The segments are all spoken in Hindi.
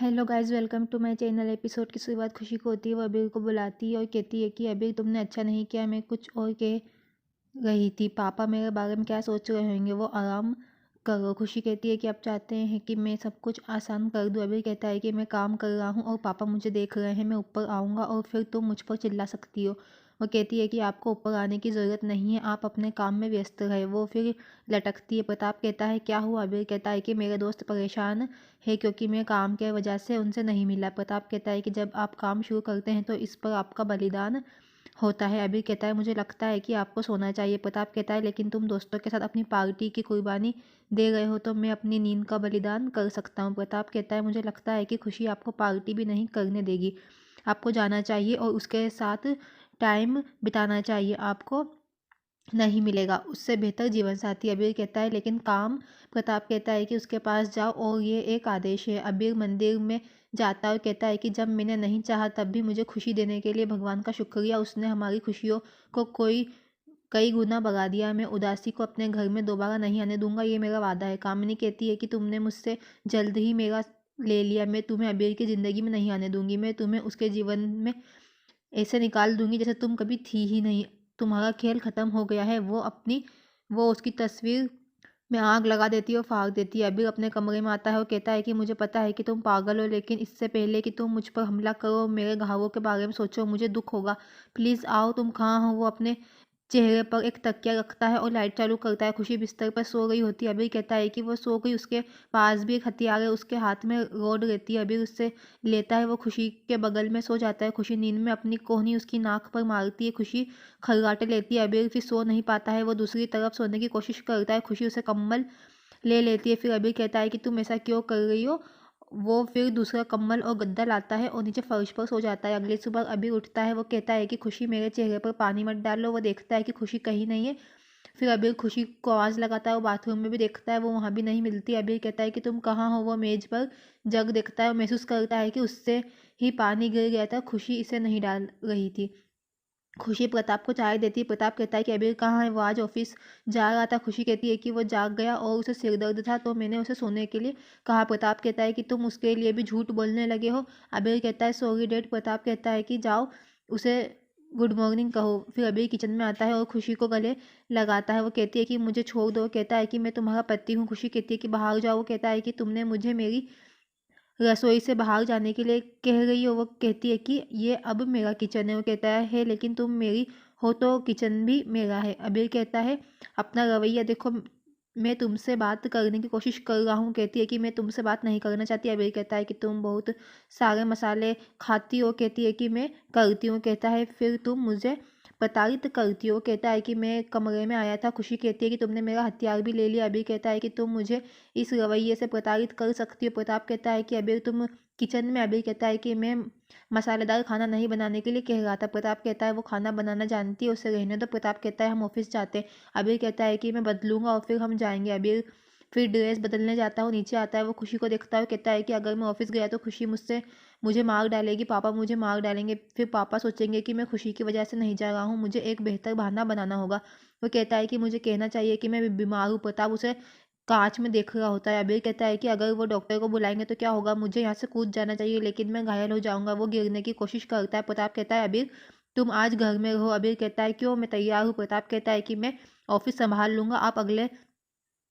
Hello guys, welcome to my channel. Episode की शुरुआत खुशी को होती है। वो अबीर को बुलाती है और कहती है कि अबीर, तुमने अच्छा नहीं किया, मैं कुछ और कह रही थी। पापा मेरे बारे में क्या सोच रहे होंगे, वो आराम करो। खुशी कहती है कि आप चाहते हैं कि मैं सब कुछ आसान कर दूं। अबीर कहता है कि मैं काम कर रहा हूं और पापा मुझे देख रहे हैं, मैं ऊपर आऊँगा और फिर तुम मुझ पर चिल्ला सकती हो। वो कहती है कि आपको ऊपर आने की ज़रूरत नहीं है, आप अपने काम में व्यस्त रहे। वो फिर लटकती है। प्रताप कहता है क्या हुआ। अबीर कहता है कि मेरे दोस्त परेशान है क्योंकि मैं काम के वजह से उनसे नहीं मिला। प्रताप कहता है कि जब आप काम शुरू करते हैं तो इस पर आपका बलिदान होता है। अबीर कहता है मुझे लगता है कि आपको सोना चाहिए। प्रताप कहता है लेकिन तुम दोस्तों के साथ अपनी पार्टी की कुर्बानी दे रहे हो तो मैं अपनी नींद का बलिदान कर सकता हूँ। प्रताप कहता है मुझे लगता है कि खुशी आपको पार्टी भी नहीं करने देगी। आपको जाना चाहिए और उसके साथ टाइम बिताना चाहिए। आपको नहीं मिलेगा उससे बेहतर जीवनसाथी। अबीर कहता है लेकिन काम। प्रताप कहता है कि उसके पास जाओ और ये एक आदेश है। अबीर मंदिर में जाता है और कहता है कि जब मैंने नहीं चाहा तब भी मुझे खुशी देने के लिए भगवान का शुक्रिया। उसने हमारी खुशियों को कई गुना बढ़ा दिया। मैं उदासी को अपने घर में दोबारा नहीं आने दूंगा, ये मेरा वादा है। कामिनी कहती है कि तुमने मुझसे जल्द ही मेरा ले लिया। मैं तुम्हें अबीर की ज़िंदगी में नहीं आने दूंगी। मैं तुम्हें उसके जीवन में ऐसे निकाल दूंगी जैसे तुम कभी थी ही नहीं। तुम्हारा खेल खत्म हो गया है। वो उसकी तस्वीर में आग लगा देती है और फाड़ देती है। अबीर अपने कमरे में आता है और कहता है कि मुझे पता है कि तुम पागल हो, लेकिन इससे पहले कि तुम मुझ पर हमला करो मेरे घावों के बारे में सोचो, मुझे दुख होगा। प्लीज़ आओ, तुम कहाँ हो। वो अपने चेहरे पर एक तकिया रखता है और लाइट चालू करता है। खुशी बिस्तर पर सो रही होती है। अबीर कहता है कि वो सो गई। उसके पास भी एक हथियार है, उसके हाथ में रॉड रहती है। अबीर उससे लेता है। वो खुशी के बगल में सो जाता है। खुशी नींद में अपनी कोहनी उसकी नाक पर मारती है। खुशी खर्राटे लेती है। अबीर फिर सो नहीं पाता है। वो दूसरी तरफ सोने की कोशिश करता है। खुशी उसे कम्बल ले लेती है। फिर अबीर कहता है कि तुम ऐसा क्यों कर रही हो। वो फिर दूसरा कम्बल और गद्दा लाता है और नीचे फर्श पर सो जाता है। अगली सुबह अबीर उठता है। वो कहता है कि खुशी, मेरे चेहरे पर पानी मत डालो। वो देखता है कि खुशी कहीं नहीं है। फिर अबीर खुशी को आवाज़ लगाता है। वो बाथरूम में भी देखता है, वो वहाँ भी नहीं मिलती। अबीर कहता है कि तुम कहाँ हो। वो मेज पर जग देखता है और महसूस करता है कि उससे ही पानी गिर गया था, खुशी इसे नहीं डाल रही थी। खुशी प्रताप को चाय देती है। प्रताप कहता है कि अबीर कहाँ है, वो आज ऑफिस जा रहा था। खुशी कहती है कि वो जाग गया और उसे सिर दर्द था तो मैंने उसे सोने के लिए कहा। प्रताप कहता है कि तुम उसके लिए भी झूठ बोलने लगे हो। अबीर कहता है सॉरी डैड। प्रताप कहता है कि जाओ उसे गुड मॉर्निंग कहो। फिर अबीर किचन में आता है और खुशी को गले लगाता है। वो कहती है कि मुझे छोड़ दो। कहता है कि मैं तुम्हारा पति हूँ। खुशी कहती है कि बाहर जाओ। वो कहता है कि तुमने मुझे मेरी रसोई से बाहर जाने के लिए कह रही हो। वो कहती है कि ये अब मेरा किचन है। वो कहता है लेकिन तुम मेरी हो तो किचन भी मेरा है। अबीर कहता है अपना रवैया देखो, मैं तुमसे बात करने की कोशिश कर रहा हूँ। कहती है कि मैं तुमसे बात नहीं करना चाहती। अबीर कहता है कि तुम बहुत सारे मसाले खाती हो। कहती है कि मैं करती हूँ। कहता है फिर तुम मुझे प्रताड़ित करती हो। कहता है कि मैं कमरे में आया था। खुशी कहती है कि तुमने मेरा हथियार भी ले लिया। अबीर कहता है कि तुम मुझे इस रवैये से प्रताड़ित कर सकती हो। प्रताप कहता है कि अबीर तुम किचन में। अबीर कहता है कि मैं मसालेदार खाना नहीं बनाने के लिए कह रहा था। प्रताप कहता है वो खाना बनाना जानती है, उसे रहने दो। प्रताप कहता है हम ऑफिस जाते हैं। अबीर कहता है कि मैं बदलूंगा और फिर हम जाएंगे। अबीर फिर ड्रेस बदलने जाता है और नीचे आता है। वो खुशी को देखता है और कहता है कि अगर मैं ऑफिस गया तो खुशी मुझे मार डालेगी, पापा मुझे मार डालेंगे। फिर पापा सोचेंगे कि मैं खुशी की वजह से नहीं जा रहा हूँ, मुझे एक बेहतर बहाना बनाना होगा। वो कहता है कि मुझे कहना चाहिए कि मैं बीमार हूँ। प्रताप उसे कांच में देख रहा होता है। अबीर कहता है कि अगर वो डॉक्टर को बुलाएंगे तो क्या होगा, मुझे यहाँ से कूद जाना चाहिए लेकिन मैं घायल हो जाऊंगा। वो गिरने की कोशिश करता है। प्रताप कहता है अबीर तुम आज घर में रहो। अबीर कहता है क्यों, मैं तैयार हूँ। प्रताप कहता है कि मैं ऑफिस संभाल लूंगा, आप अगले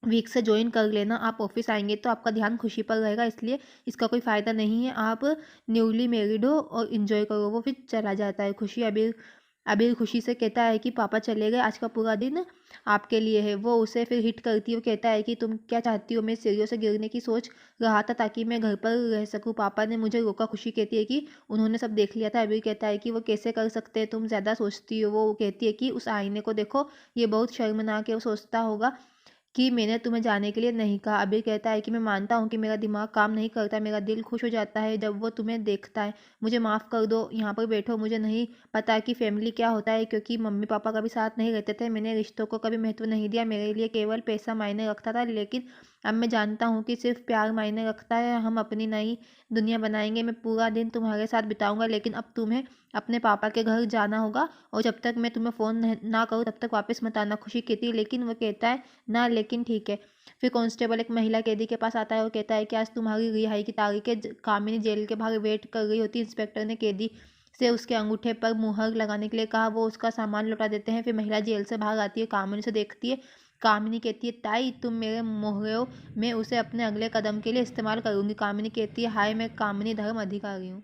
वीक से ज्वाइन कर लेना। आप ऑफिस आएंगे तो आपका ध्यान खुशी पर रहेगा, इसलिए इसका कोई फ़ायदा नहीं है। आप न्यूली मैरिड हो और इन्जॉय करो। वो फिर चला जाता है। अबीर अबीर खुशी से कहता है कि पापा चले गए, आज का पूरा दिन आपके लिए है। वो उसे फिर हिट करती है। वो कहता है कि तुम क्या चाहती हो, मैं सीढ़ियों से गिरने की सोच रहा था ताकि मैं घर पर रह सकूं, पापा ने मुझे रोका। खुशी कहती है कि उन्होंने सब देख लिया था। अबीर कहता है कि वो कैसे कर सकते हैं, तुम ज़्यादा सोचती हो। वो कहती है कि उस आईने को देखो, ये बहुत शर्मनाक है। वो सोचता होगा कि मैंने तुम्हें जाने के लिए नहीं कहा। अबीर कहता है कि मैं मानता हूँ कि मेरा दिमाग काम नहीं करता, मेरा दिल खुश हो जाता है जब वो तुम्हें देखता है। मुझे माफ़ कर दो, यहाँ पर बैठो। मुझे नहीं पता कि फैमिली क्या होता है, क्योंकि मम्मी पापा कभी साथ नहीं रहते थे। मैंने रिश्तों को कभी महत्व नहीं दिया, मेरे लिए केवल पैसा मायने रखता था। लेकिन अब मैं जानता हूँ कि सिर्फ प्यार मायने रखता है। हम अपनी नई दुनिया बनाएंगे। मैं पूरा दिन तुम्हारे साथ बिताऊंगा, लेकिन अब तुम्हें अपने पापा के घर जाना होगा और जब तक मैं तुम्हें फ़ोन ना करूँ तब तक वापस मत आना। खुशी कहती है लेकिन, वो कहता है ना लेकिन ठीक है। फिर कांस्टेबल एक महिला कैदी के पास आता है और कहता है कि आज तुम्हारी रिहाई की तारीख है। कामिनी जेल के बाहर वेट कर रही होती। इंस्पेक्टर ने कैदी से उसके अंगूठे पर मुहर लगाने के लिए कहा। वो उसका सामान लौटा देते हैं। फिर महिला जेल से बाहर आती है, कामिनी से देखती है। कामिनी कहती है ताई तुम मेरे मोहरे हो, मैं उसे अपने अगले कदम के लिए इस्तेमाल करूंगी। कामिनी कहती है हाय, मैं कामिनी धर्म अधिकारी हूँ।